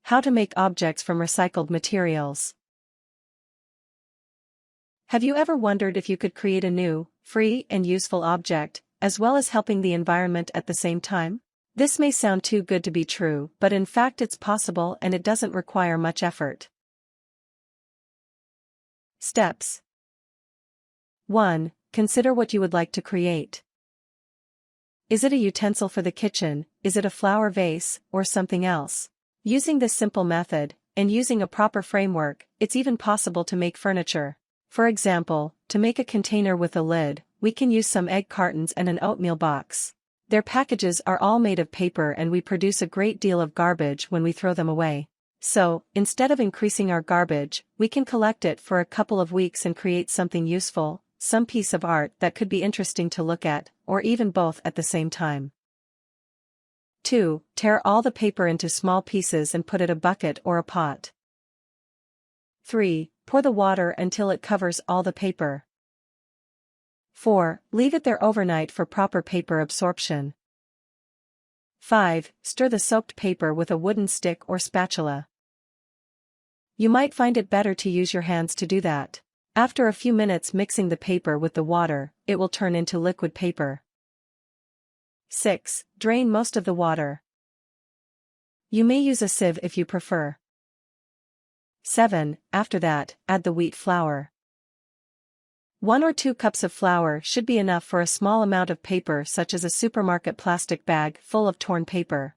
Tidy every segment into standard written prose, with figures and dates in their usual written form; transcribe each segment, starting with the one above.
How to make objects from recycled materials. Have you ever wondered if you could create a new, free and useful object, as well as helping the environment at the same time? This may sound too good to be true, but in fact it's possible and it doesn't require much effort. Steps. 1. Consider what you would like to create. Is it a utensil for the kitchen, is it a flower vase, or something else? Using this simple method, and using a proper framework, it's even possible to make furniture. For example, to make a container with a lid, we can use some egg cartons and an oatmeal box. Their packages are all made of paper and we produce a great deal of garbage when we throw them away. So, instead of increasing our garbage, we can collect it for a couple of weeks and create something useful, some piece of art that could be interesting to look at, or even both at the same time. 2. Tear all the paper into small pieces and put it in a bucket or a pot. 3. Pour the water until it covers all the paper. 4. Leave it there overnight for proper paper absorption. 5. Stir the soaked paper with a wooden stick or spatula. You might find it better to use your hands to do that. After a few minutes mixing the paper with the water, it will turn into liquid paper. 6. Drain most of the water. You may use a sieve if you prefer. 7. After that, add the wheat flour. 1 or 2 cups of flour should be enough for a small amount of paper such as a supermarket plastic bag full of torn paper.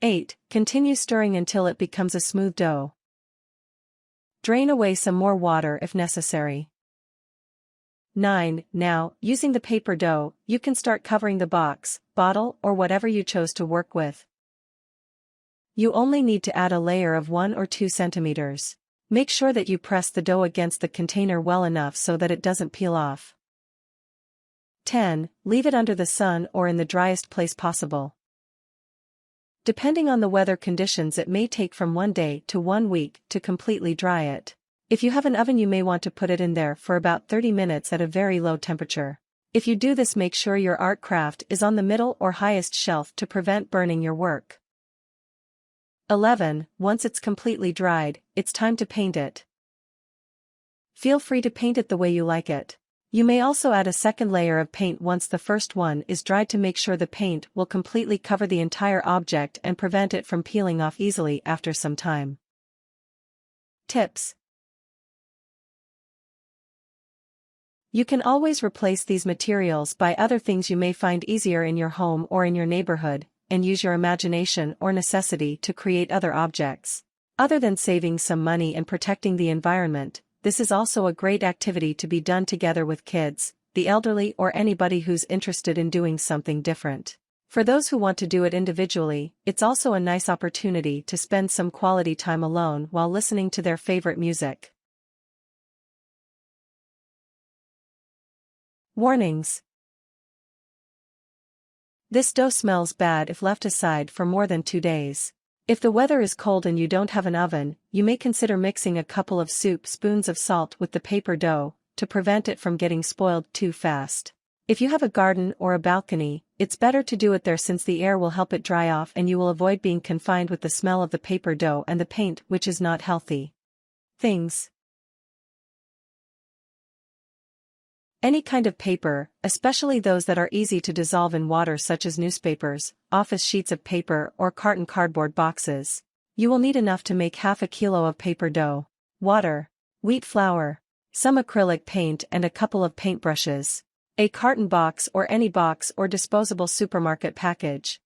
8. Continue stirring until it becomes a smooth dough. Drain away some more water if necessary. 9. Now, using the paper dough, you can start covering the box, bottle, or whatever you chose to work with. You only need to add a layer of 1 or 2 centimeters. Make sure that you press the dough against the container well enough so that it doesn't peel off. 10. Leave it under the sun or in the driest place possible. Depending on the weather conditions, it may take from 1 day to 1 week to completely dry it. If you have an oven, you may want to put it in there for about 30 minutes at a very low temperature. If you do this, make sure your art craft is on the middle or highest shelf to prevent burning your work. 11. Once it's completely dried, it's time to paint it. Feel free to paint it the way you like it. You may also add a second layer of paint once the first one is dried to make sure the paint will completely cover the entire object and prevent it from peeling off easily after some time. Tips. You can always replace these materials by other things you may find easier in your home or in your neighborhood, and use your imagination or necessity to create other objects. Other than saving some money and protecting the environment, this is also a great activity to be done together with kids, the elderly, or anybody who's interested in doing something different. For those who want to do it individually, it's also a nice opportunity to spend some quality time alone while listening to their favorite music. Warnings. This dough smells bad if left aside for more than 2 days. If the weather is cold and you don't have an oven, you may consider mixing a couple of soup spoons of salt with the paper dough, to prevent it from getting spoiled too fast. If you have a garden or a balcony, it's better to do it there since the air will help it dry off and you will avoid being confined with the smell of the paper dough and the paint, which is not healthy. Things. Any kind of paper, especially those that are easy to dissolve in water such as newspapers, office sheets of paper, or carton cardboard boxes. You will need enough to make half a kilo of paper dough. Water, wheat flour, some acrylic paint and a couple of paintbrushes. A carton box or any box or disposable supermarket package.